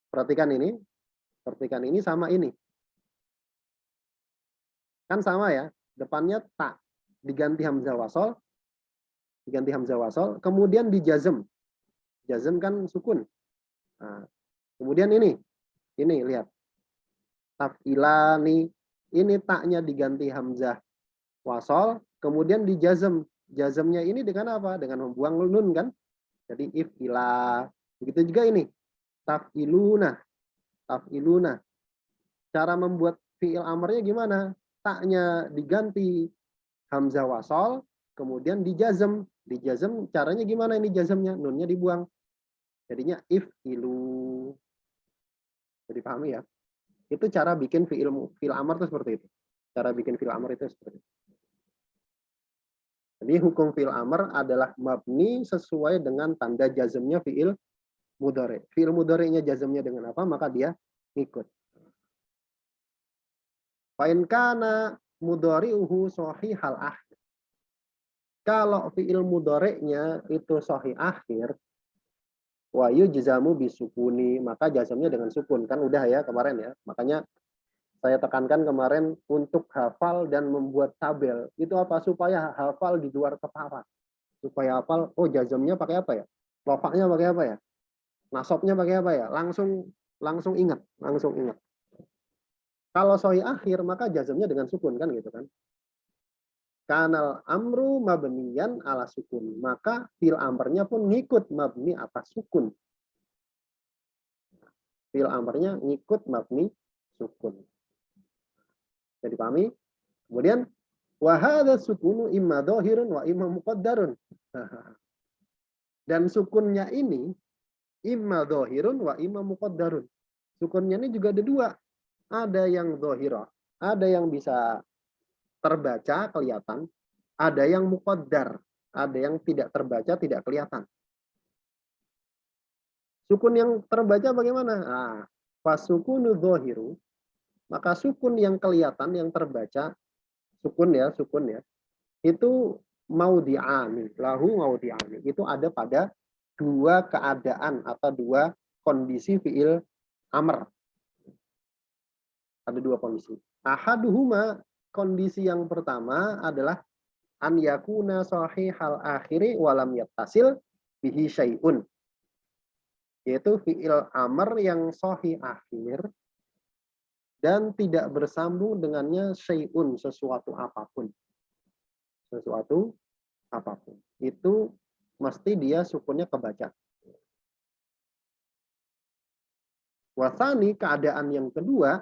Perhatikan ini sama ini. Kan sama ya, depannya tak, diganti hamzah wasol, kemudian dijazm. Jazm kan sukun. Nah, kemudian ini lihat. Taf'ilani, ini taknya diganti hamzah wasol, kemudian dijazm. Jazmnya ini dengan apa? Dengan membuang nun kan? Jadi if'ila. Begitu juga ini. Taf'iluna. Cara membuat fi'il amrnya gimana? Taknya diganti hamzah wasol, kemudian dijazm. Dijazm caranya gimana ini jazmnya? Nunnya dibuang. Jadinya if'ilu. Jadi pahami ya? Itu cara bikin fi'il amr itu seperti itu. Cara bikin fi'il amr itu seperti itu. Jadi hukum fi'il amr adalah mabni sesuai dengan tanda jazmnya fi'il mudhari'. Fi'il mudhari'nya jazmnya dengan apa? Maka dia ngikut. Fa in kana mudhari'uhu shahihal akhir. Kalau fi'il mudhari'nya itu sahih akhir, wa yujzamu bisukuni, maka jazamnya dengan sukun. Kan udah ya kemarin ya. Makanya saya tekankan kemarin untuk hafal dan membuat tabel. Itu apa? Supaya hafal di luar kepala. Supaya hafal, oh jazamnya pakai apa ya? Rofaknya pakai apa ya? Nasabnya pakai apa ya? Langsung ingat, langsung ingat. Kalau sahih akhir maka jazamnya dengan sukun kan gitu kan. Kanal amru mabniyan ala sukun, maka fil amrnya pun ngikut mabni atas sukun. Fil amrnya ngikut mabni sukun. Jadi pahami? Kemudian wa hadza sukunu imma dhahirun wa imma muqaddarun. Dan sukunnya ini imma dhahirun wa imma muqaddarun. Sukunnya ini juga ada dua. Ada yang dhahirah, ada yang bisa terbaca kelihatan, ada yang muqaddar, ada yang tidak terbaca tidak kelihatan. Sukun yang terbaca bagaimana? Nah, fasukunu dhahiru, maka sukun yang kelihatan yang terbaca, sukun ya, itu maudi'ani, lahu maudi'ani. Itu ada pada dua keadaan atau dua kondisi fi'il amr. Ada dua kondisi. Ahaduhuma, kondisi yang pertama adalah an yakuna sahihal akhiri walam yattasil bihi syai'un. Yaitu fi'il amr yang sahih akhir dan tidak bersambung dengannya syai'un, sesuatu apapun. Sesuatu apapun. Itu mesti dia sukunnya kebaca. Wasani, keadaan yang kedua,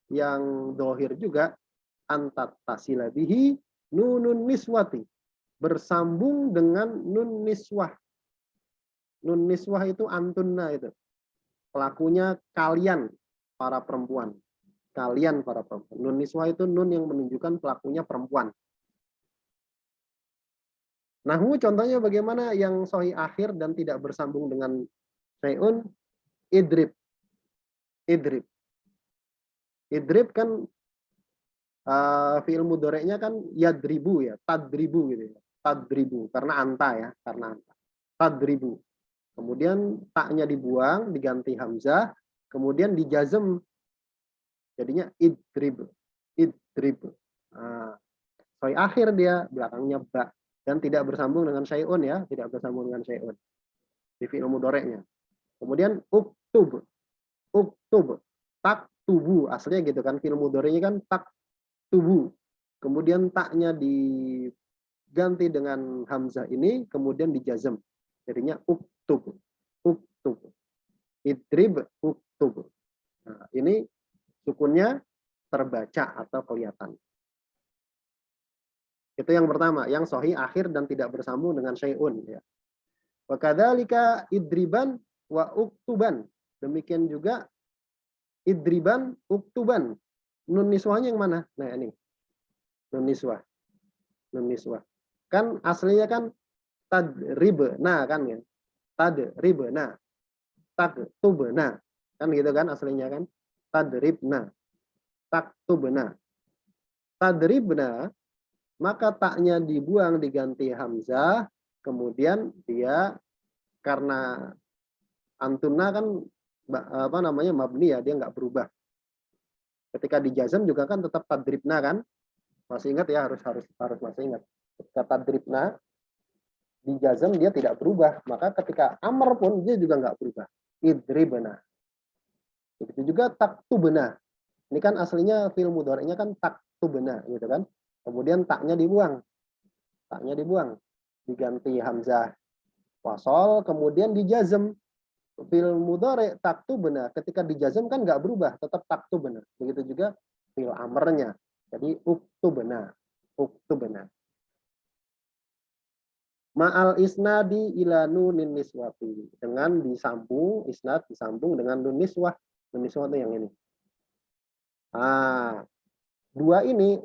yang dohir juga, antat tasilabihi nunun niswati, bersambung dengan nun niswah. Nun niswah itu antunna itu. Pelakunya kalian para perempuan. Kalian para perempuan. Nun niswah itu nun yang menunjukkan pelakunya perempuan. Nahwu contohnya bagaimana yang sahih akhir dan tidak bersambung dengan syai'un? Idrib. Idrib. Idrib kan fi'il mudhari'nya kan yadribu ya, tadribu gitu ya. Tadribu karena anta ya, karena anta. Tadribu. Kemudian taknya dibuang, diganti hamzah, kemudian dijazm. Jadinya idrib. Idrib. Sahih akhir dia, belakangnya ba, dan tidak bersambung dengan syai'un ya, tidak bersambung dengan syai'un di fi'il mudhari'nya. Kemudian uktub. Uktub. Tak tubuh aslinya gitu kan, fi'il mudhari'nya kan tak tubuh. Kemudian taknya diganti dengan hamzah ini, kemudian dijazm. Jadinya uktub. Uktub. Idrib uktub. Nah, ini sukunnya terbaca atau kelihatan. Itu yang pertama, yang sahih akhir dan tidak bersambung dengan syai'un ya. Wa kadzalika idriban wa uktuban. Demikian juga idriban uktuban. Nun niswahnya yang mana? Nah, ini. Nun niswah. Nun niswah. Kan aslinya kan tadribna kan ya. Tadribna. Taktubna. Kan gitu kan aslinya kan? Tadribna. Taktubna. Tadribna, maka taknya dibuang diganti hamzah, kemudian dia karena antuna kan apa namanya mabni ya, dia nggak berubah. Ketika dijazm juga kan tetap tadribna kan? Masih ingat ya, harus masih ingat. Ketika tadribna dijazm dia tidak berubah, maka ketika amr pun dia juga nggak berubah. Idribna. Begitu juga taktubna. Ini kan aslinya fi'il mudhari'nya kan taktubna gitu kan. Kemudian taknya dibuang. Taknya dibuang. Diganti hamzah wasol, kemudian dijazm. Fi'il mudhari' taktubna, ketika dijazm kan nggak berubah, tetap taktubna. Begitu juga fi'il amrnya. Jadi uktubna. Uktubna. Ma'al isnadi ila nunin niswati. Dengan disambung, isnad disambung dengan nun niswah. Nun niswah itu yang ini. Dua ini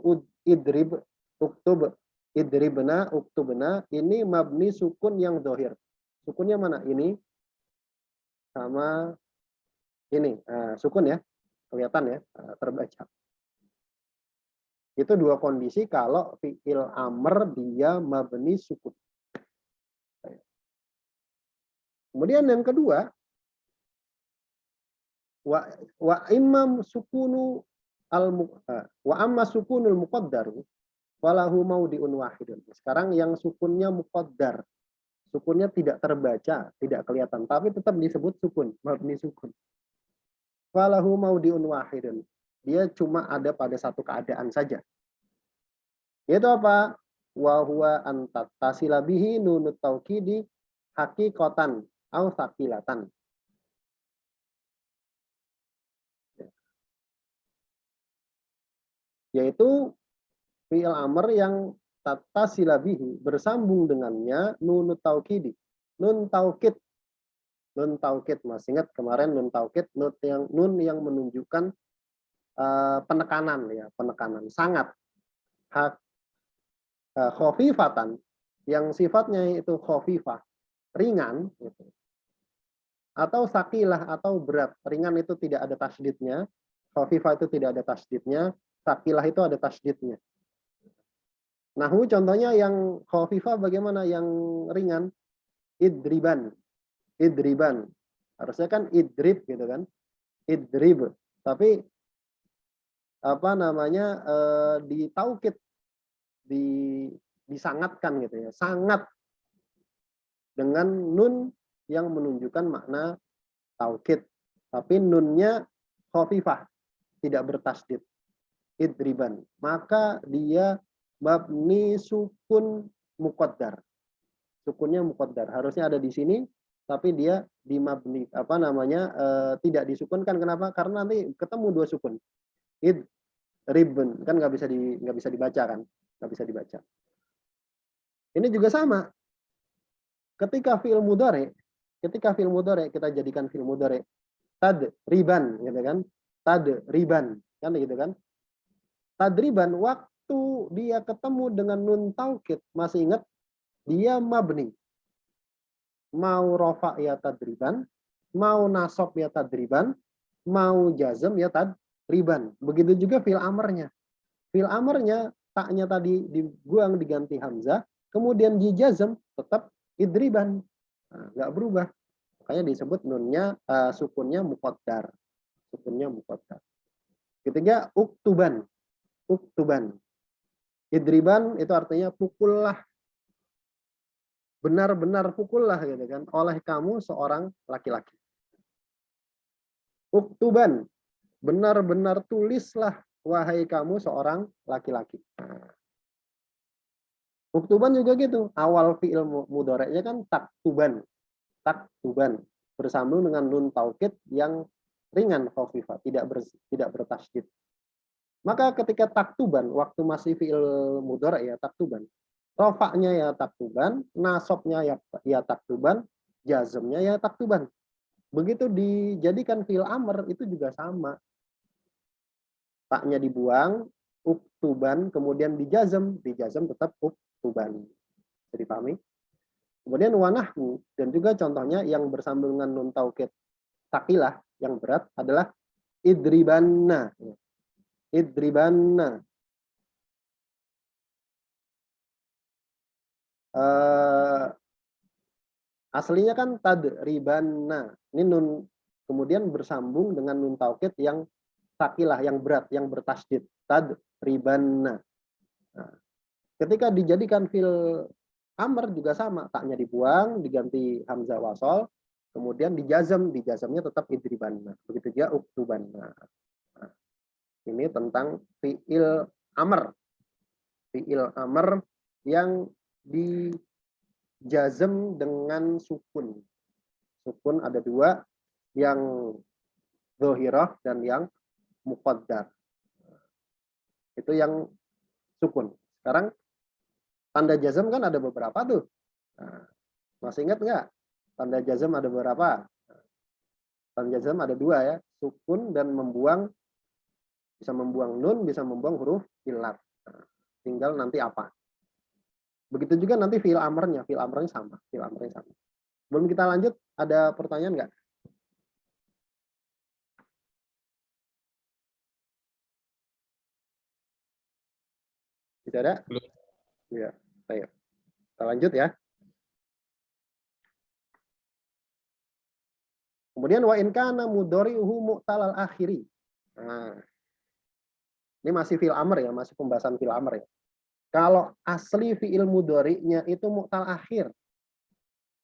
idrib, uktub, idribna, uktubna, ini mabni sukun yang dohir. Sukunnya mana? Ini sama ini. Sukun ya, kelihatan ya, terbaca. Itu dua kondisi kalau fi'il amr dia mabni sukun. Kemudian yang kedua, wa imam sukunu wa amma sukunul muqaddaru walahu maudiun wahidun. Sekarang yang sukunnya muqaddar. Sukunnya tidak terbaca, tidak kelihatan, tapi tetap disebut sukun, mabni sukun. Walahu maudiun wahidun. Dia cuma ada pada satu keadaan saja. Itu apa? Wa huwa an tattasila bihi nunut taukidi haqiqatan au sakilatan. Yaitu fi'il amr yang tattasila bihi bersambung dengannya nunut taukidi. Nun taukid. Nun taukid, masih ingat kemarin nun taukid, nun yang menunjukkan penekanan ya, penekanan sangat. Khafifatan yang sifatnya itu khafifah, ringan gitu. Atau sakilah atau berat. Ringan itu tidak ada tasydidnya, khafifah itu tidak ada tasydidnya, sakilah itu ada tasydidnya. Nahwu contohnya yang khafifah bagaimana, yang ringan? Idriban. Idriban. Harusnya kan idrib gitu kan. Idrib. Tapi apa namanya ditaukid, disangatkan gitu ya. Sangat dengan nun yang menunjukkan makna taukid. Tapi nunnya khafifah, tidak bertasdid. Idriban. Maka dia mabni sukun muqaddar. Sukunnya muqaddar. Harusnya ada di sini, tapi dia di mabni apa namanya tidak disukunkan. Kenapa? Karena nanti ketemu dua sukun. Idriban kan nggak bisa dibaca kan? Nggak bisa dibaca. Ini juga sama. Ketika fi'il mudhari, kita jadikan fi'il mudhari tadriban gitu kan? Tadriban kan gitu kan? Tadriban waktu dia ketemu dengan nun taukid, masih ingat dia mabni. Mau rofa ya tadriban, mau nasab ya tadriban, mau jazm ya tadriban. Begitu juga fi'il amarnya. Fi'il amarnya taknya tadi dibuang diganti hamzah, kemudian di jazm tetap idriban. Nah, nggak berubah. Makanya disebut nunnya sukunnya muqaddar. Sukunnya muqaddar. Ketiga uktuban. Uktuban. Idriban itu artinya pukullah. Benar-benar pukullah gitu kan oleh kamu seorang laki-laki. Uktuban. Benar-benar tulislah wahai kamu seorang laki-laki. Nah. Uktuban juga gitu. Awal fi'il mudhari'nya kan taktuban. Taktuban. Bersambung dengan nun taukid yang ringan khafifah, tidak bertasydid. Maka ketika taktuban, waktu masih fi'il mudhari' ya taktuban, rofaknya ya taktuban, nasabnya ya taktuban, jazmnya ya taktuban. Begitu dijadikan fi'il amr itu juga sama. Taknya dibuang, uktuban, kemudian dijazm tetap uktuban. Jadi pahami? Kemudian wanahwu, dan juga contohnya yang bersambung dengan nun taukid sakilah yang berat adalah idribanna. Idribanna. Aslinya kan tadribanna. Ini nun kemudian bersambung dengan nun taukid yang sakilah, yang berat, yang bertasydid. Tadribanna. Nah, ketika dijadikan fi'il amr juga sama, taknya dibuang, diganti hamzah wasol, kemudian dijazmnya tetap idribanna. Begitu juga uktubanna. Nah, ini tentang fi'il amr. Fi'il amr yang dijazm dengan sukun. Sukun ada dua, yang dhohirah dan yang muqaddar. Itu yang sukun. Sekarang tanda jazm kan ada beberapa tuh. Nah, masih ingat nggak? Tanda jazm ada beberapa. Tanda jazm ada dua ya, sukun dan membuang. Bisa membuang nun, bisa membuang huruf illat. Nah, tinggal nanti apa. Begitu juga nanti fi'il amrnya sama. Belum kita lanjut, ada pertanyaan nggak? Tidak ada? Belum. Ya, baik. Kita lanjut ya. Kemudian wa in kana mudhari'uhu mu'talal akhiri. Nah, ini masih fi'il amr ya, masih pembahasan fi'il amr ya. Kalau asli fi'il mudhari'nya itu mu'tal akhir.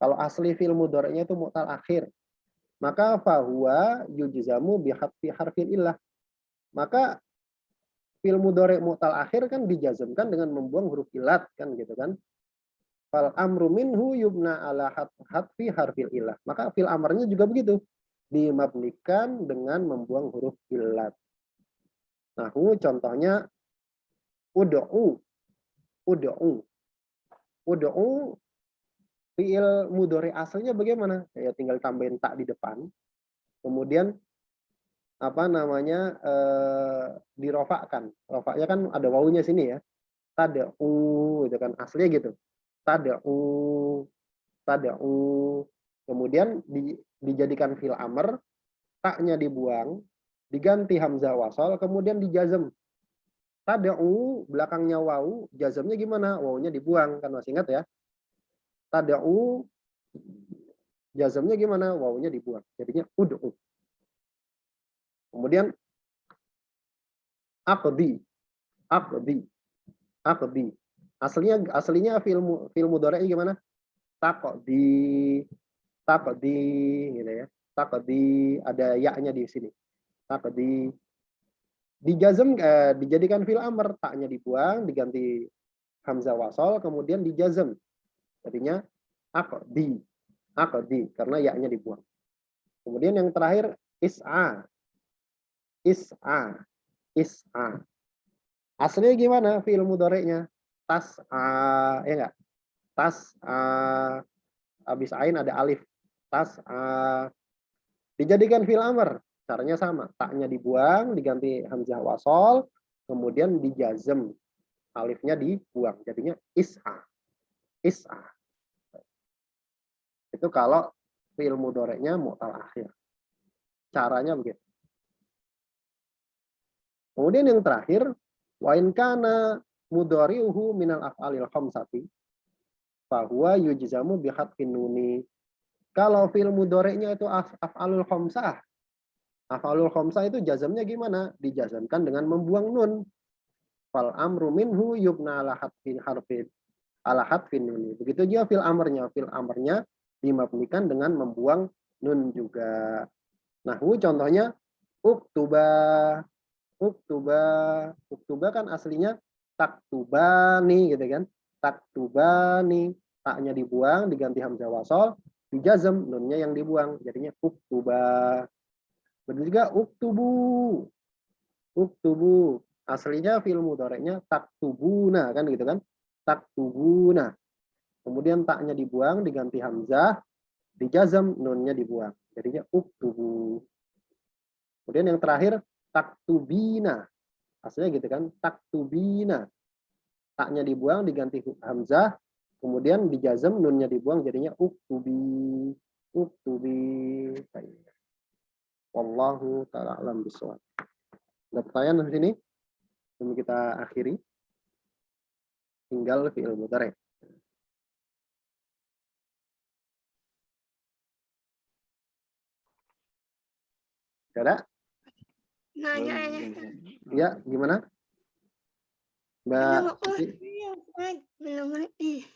Kalau asli fi'il mudhari'nya itu mu'tal akhir, maka fahuwa yujzamu bihadfi harfil illah. Maka fi'il mudhari' mu'tal akhir kan dijazmkan dengan membuang huruf ilat kan gitu kan. Fal amru minhu yubna ala hadfi harfil illah. Maka fi'il amarnya juga begitu. Dimabnikan dengan membuang huruf ilat. Nah, contohnya ud'u. Ud'u fi'il mudhari aslinya bagaimana? Ya tinggal tambahin tak di depan. Kemudian apa namanya? Dirofakkan. Rofaknya kan ada wawunya sini ya. Tad'u itu kan aslinya gitu. Tad'u. Kemudian dijadikan fi'il amr, taknya dibuang, diganti hamzah wasal, kemudian dijazm. Tad'u belakangnya wawu, jazmnya gimana? Wawunya dibuang, kan masih ingat ya? Tad'u jazmnya gimana? Wawunya dibuang. Jadinya ud'u. Kemudian aqdi. Aslinya fi'il mudhari gimana? Taqdi gitu ya. Taqdi ada ya-nya di sini. Taqdi dijadikan fi'il amr, taknya dibuang, diganti hamzah wasal, kemudian dijazm. Jadinya aqdi karena ya-nya dibuang. Kemudian yang terakhir is'a. Aslinya gimana fi'il mudhari'nya? Tas'a, ya enggak? Tas'a, habis ain ada alif. Tas'a. Dijadikan fi'il amr, caranya sama. Taknya dibuang, diganti hamzah wasal, kemudian dijazm. Alifnya dibuang, jadinya is'a. Itu kalau fi'il mudhari'nya mu'tal akhir. Caranya begitu. Kemudian yang terakhir, wa in kana mudhari'uhu minal af'alil khamsati fahuwa yujzamu bihadfin nuni. Kalau fi'il mudhari'nya itu af'alul khamsah. Af'alul khamsah itu jazamnya gimana? Dijazamkan dengan membuang nun. Fal amru minhu yubna ala hadfin nuni. Begitu juga fi'il amrnya. Fi'il amrnya dimabnikan dengan membuang nun juga. Nah, contohnya uktuba kan aslinya taktubani gitu kan. Taktubani, taknya dibuang, diganti hamzah wasal, dijazm, nunnya yang dibuang, jadinya uktuba. Benar juga uktubu. Aslinya fi'il mudhari'nya taktubuna kan gitu kan. Taktubuna. Kemudian taknya dibuang, diganti hamzah, dijazm, nunnya dibuang. Jadinya uktubu. Kemudian yang terakhir taktubina. Aslinya gitu kan, taktubina. Taknya dibuang, diganti hamzah, kemudian dijazm, nunnya dibuang, jadinya uktubi. Wallahu ta'ala alam bisawab. Ada pertanyaan di sini? Sebelum kita akhiri. Tinggal fi'il mudhari'. Ada? Ya, gimana? Mbak Siti? Belum ngerti.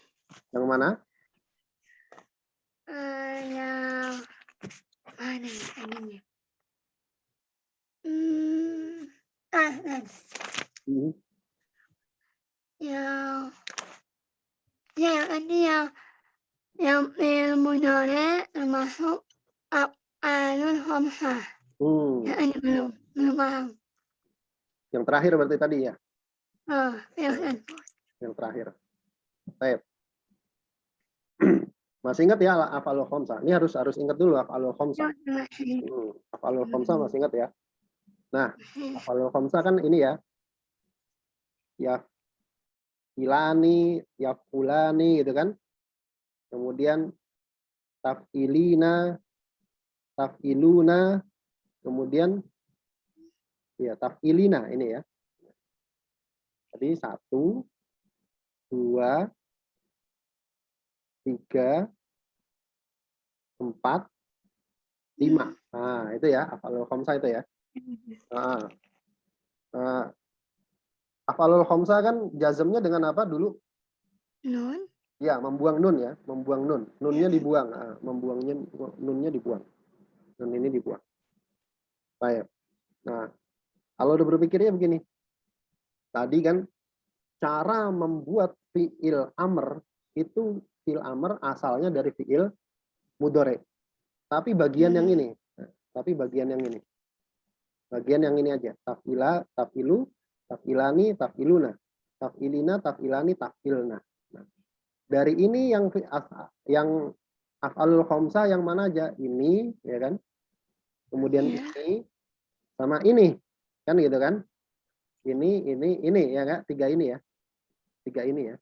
Yang mana? Yang mana ininya? Yang fi'il mudhari' termasuk af'alul khamsah. Ya, ini belum paham. Yang terakhir berarti tadi ya? Ya. Yang terakhir. Baik. Masih ingat ya af'alul khamsah? Ini harus ingat dulu af'alul khamsah. Af'alul khamsah masih ingat ya? Nah, af'alul khamsah kan ini ya. Ya ilani, ya fulani gitu kan. Kemudian taf'ilina, taf'iluna, kemudian ya taf'ilina ini ya. Jadi 1, 2, 3, 4, 5. Nah, itu ya, af'alul khamsah itu ya. Nah, af'alul khamsah kan jazmnya dengan apa dulu? Nun. Ya, membuang nun ya, membuang nun. Nunnya dibuang, membuangnya nunnya dibuang. Nun ini dibuang. Baik. Nah, kalau udah berpikirnya begini. Tadi kan cara membuat fi'il amr itu fi'il amr asalnya dari fi'il mudhari. Tapi bagian yang ini. Tapi bagian yang ini. Bagian yang ini aja. Taf'ila, taf'ilu, taf'ilani, taf'iluna. Taf'ilina, taf'ilani, taf'ilna. Nah, dari ini yang af'alul khamsah yang mana aja? Ini, ya kan? Kemudian ini sama ini. Kan gitu kan? Ini ya kan? 3 ini ya. 3 ini ya.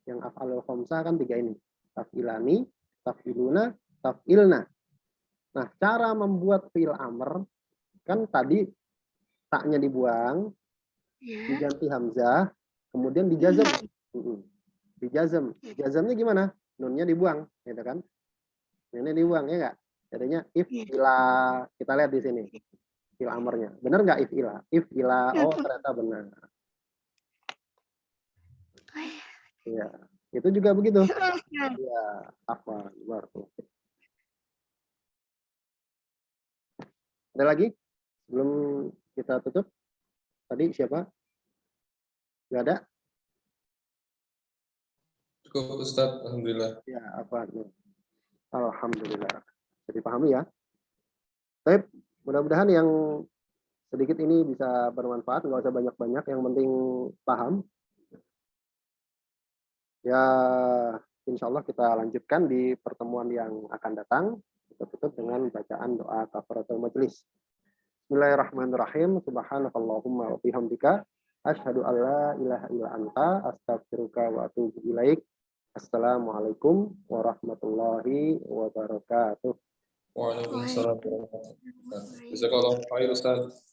Yang af'alul khamsah kan 3 ini. Taf'ilani, taf'iluna, taf'ilna. Nah, cara membuat fi'il amr kan tadi taknya dibuang, diganti hamzah, kemudian dijazm. Dijazm. Jazmnya gimana? Nunnya dibuang, gitu kan? Nunnya dibuang ya enggak? Jadinya if ila, kita lihat di sini. Fi'il amrnya. Benar enggak if ila? If ila, oh ternyata benar. Iya. Itu juga begitu. Ya, apa? Luar tuh. Ada lagi? Sebelum kita tutup. Tadi siapa? Enggak ada? Cukup Ustaz, alhamdulillah. Ya, apa? Alhamdulillah. Jadi pahami ya. Baik, mudah-mudahan yang sedikit ini bisa bermanfaat, nggak usah banyak-banyak, yang penting paham. Ya, insya Allah kita lanjutkan di pertemuan yang akan datang. Kita tutup dengan bacaan doa kafaratul majelis. Bismillahirrahmanirrahim. Subhanakallahumma wa bihamdika asyhadu an la ilaha illa anta astaghfiruka wa atubu ilaik. Assalamualaikum warahmatullahi wabarakatuh. Waalaikumsalam warahmatullahi wabarakatuh. Jazakallahu khair Ustaz.